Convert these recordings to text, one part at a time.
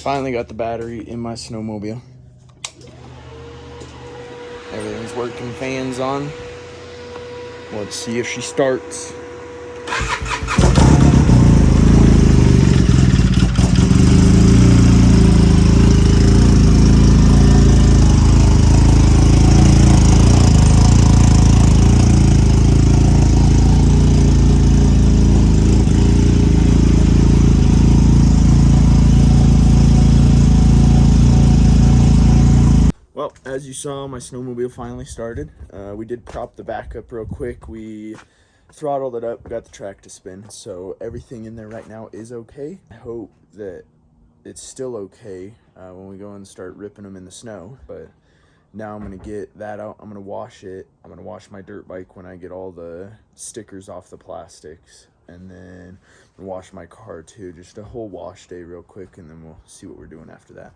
Finally got the battery in my snowmobile. Everything's working, fans on. Let's see if she starts. Well, as you saw, my snowmobile finally started. We did prop the back up real quick. We throttled it up, got the track to spin. So everything in there right now is okay. I hope that it's still okay when we go and start ripping them in the snow. But now I'm gonna get that out. I'm gonna wash it. I'm gonna wash my dirt bike when I get all the stickers off the plastics. And then I'm gonna wash my car too. Just a whole wash day real quick, and then we'll see what we're doing after that.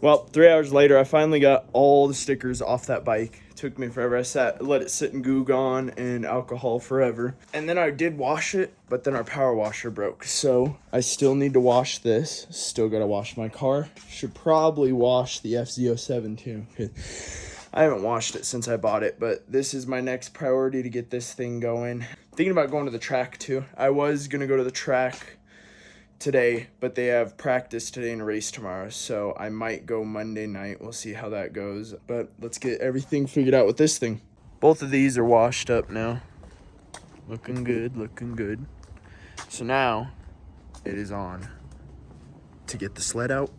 Well, 3 hours later, I finally got all the stickers off that bike. It took me forever. I let it sit in Goo Gone and alcohol forever. And then I did wash it, but then our power washer broke. So I still need to wash this. Still gotta wash my car. Should probably wash the FZ07 too. I haven't washed it since I bought it, but this is my next priority to get this thing going. Thinking about going to the track too. I was gonna go to the track today, but they have practice today and a race tomorrow, so I might go Monday night. We'll see how that goes, but let's get everything figured out with this thing. Both of these are washed up now. Looking good, looking good. So now it is on to get the sled out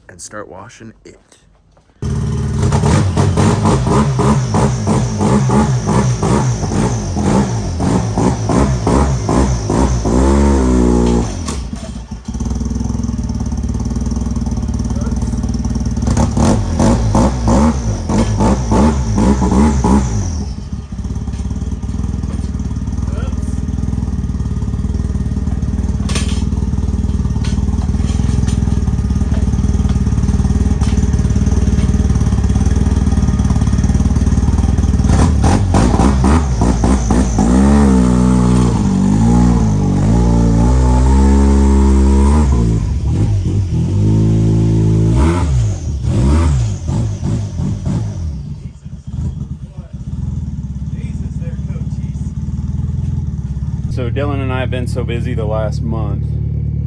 and start washing it. So Dylan and I have been so busy the last month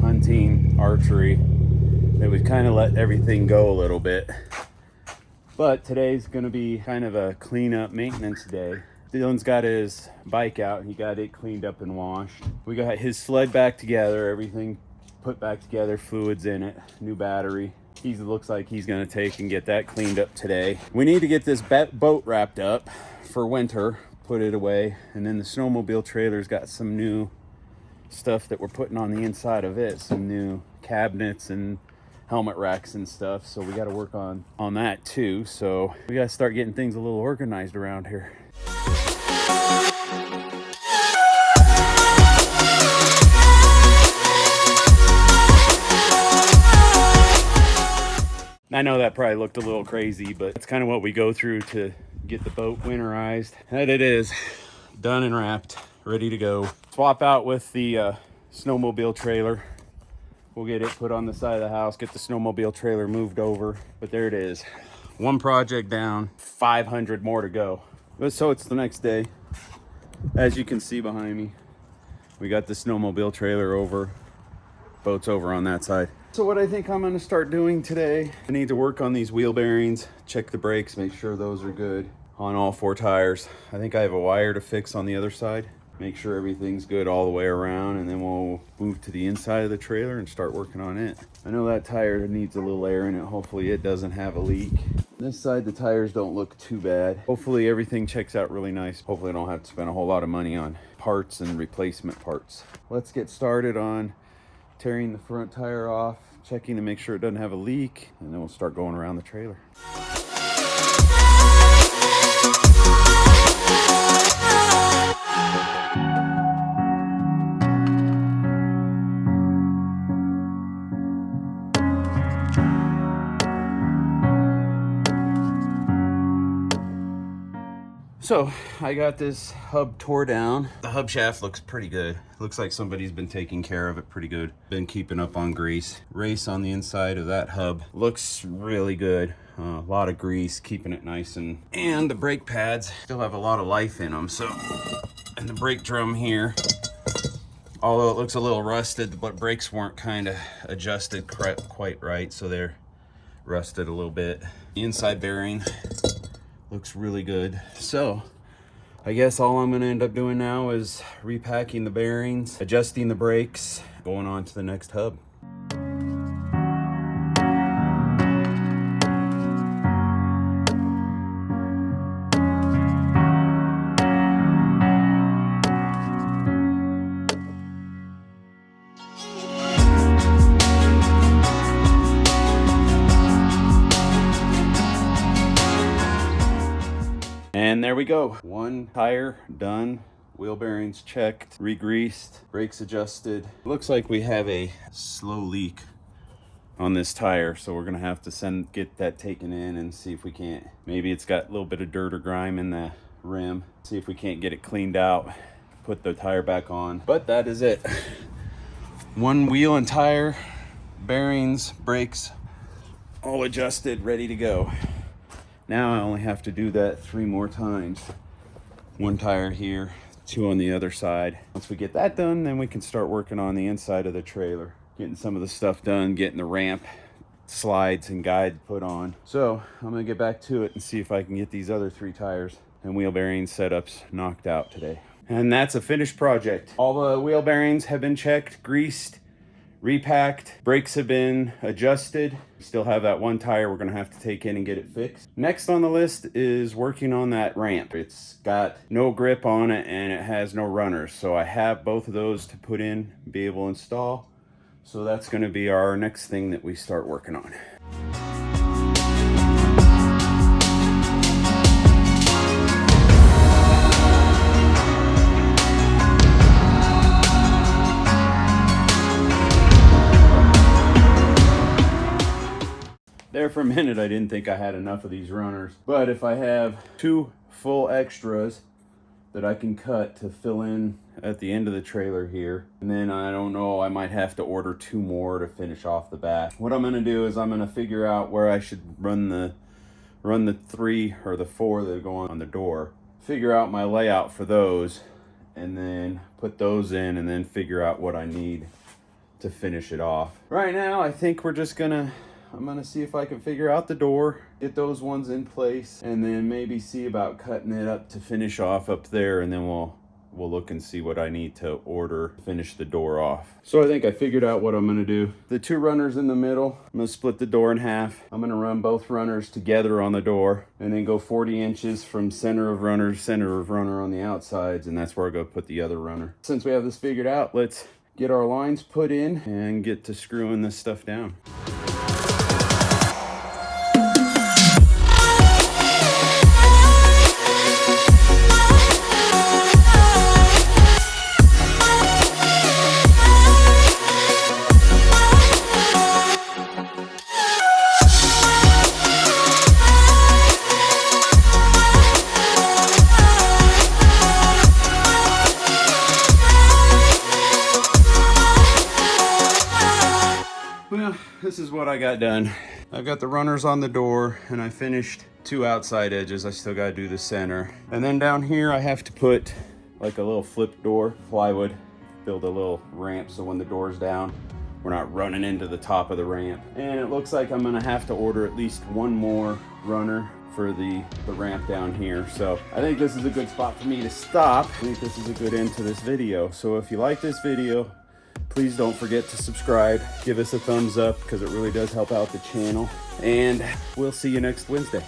hunting, archery, that we've kind of let everything go a little bit. But today's going to be kind of a cleanup maintenance day. Dylan's got his bike out. He got it cleaned up and washed. We got his sled back together, everything put back together, fluids in it, new battery. He looks like he's going to take and get that cleaned up today. We need to get this boat wrapped up for winter, put it away, and then the snowmobile trailer's got some new stuff that we're putting on the inside of it, some new cabinets and helmet racks and stuff, so we got to work on that too. So we got to start getting things a little organized around here. I know that probably looked a little crazy, but it's kind of what we go through to get the boat winterized. And it is done and wrapped, ready to go. Swap out with the snowmobile trailer. We'll get it put on the side of the house, get the snowmobile trailer moved over. But there it is, One project down, 500 more to go. But so it's the next day. As you can see behind me, we got the snowmobile trailer over, boat's over on that side. So what I think I'm gonna start doing today, I need to work on these wheel bearings, check the brakes, make sure those are good on all 4 tires. I think I have a wire to fix on the other side. Make sure everything's good all the way around, and then we'll move to the inside of the trailer and start working on it. I know that tire needs a little air in it. Hopefully it doesn't have a leak. This side, the tires don't look too bad. Hopefully everything checks out really nice. Hopefully I don't have to spend a whole lot of money on parts and replacement parts. Let's get started on tearing the front tire off, checking to make sure it doesn't have a leak, and then we'll start going around the trailer. So I got this hub tore down. The hub shaft looks pretty good. Looks like somebody's been taking care of it pretty good. Been keeping up on grease. Race on the inside of that hub looks really good. A lot of grease, keeping it nice, and the brake pads still have a lot of life in them. So, and the brake drum here, although it looks a little rusted, the brakes weren't kind of adjusted quite right, so they're rusted a little bit. The inside bearing looks really good. So I guess all I'm gonna end up doing now is repacking the bearings, adjusting the brakes, going on to the next hub. And there we go. One tire done, wheel bearings checked, re-greased, brakes adjusted. Looks like we have a slow leak on this tire, so we're gonna have to get that taken in and see if we can't. Maybe it's got a little bit of dirt or grime in the rim. See if we can't get it cleaned out, put the tire back on. But that is it. One wheel and tire, bearings, brakes, all adjusted, ready to go. Now I only have to do that 3 more times. 1 tire here, 2 on the other side. Once we get that done, then we can start working on the inside of the trailer. Getting some of the stuff done, getting the ramp, slides, and guide put on. So I'm gonna get back to it and see if I can get these other 3 tires and wheel bearing setups knocked out today. And that's a finished project. All the wheel bearings have been checked, greased, repacked, brakes have been adjusted. Still have that 1 tire we're gonna have to take in and get it fixed. Next on the list is working on that ramp. It's got no grip on it and it has no runners. So I have both of those to put in, be able to install. So that's gonna be our next thing that we start working on. There for a minute, I didn't think I had enough of these runners. But if I have 2 full extras that I can cut to fill in at the end of the trailer here, and then I don't know, I might have to order 2 more to finish off the back. What I'm gonna do is I'm gonna figure out where I should run the 3 or the 4 that go on the door. Figure out my layout for those, and then put those in, and then figure out what I need to finish it off. Right now, I think I'm gonna see if I can figure out the door, get those ones in place, and then maybe see about cutting it up to finish off up there, and then we'll look and see what I need to order to finish the door off. So I think I figured out what I'm gonna do. The 2 runners in the middle, I'm gonna split the door in half. I'm gonna run both runners together on the door, and then go 40 inches from center of runner on the outsides, and that's where I go put the other runner. Since we have this figured out, let's get our lines put in and get to screwing this stuff down. Well, this is what I got done. I've got the runners on the door, and I finished 2 outside edges. I still gotta do the center. And then down here I have to put like a little flip door, plywood, build a little ramp so when the door's down, we're not running into the top of the ramp. And it looks like I'm gonna have to order at least one more runner for the ramp down here. So I think this is a good spot for me to stop. I think this is a good end to this video. So if you like this video, please don't forget to subscribe, give us a thumbs up because it really does help out the channel. And we'll see you next Wednesday.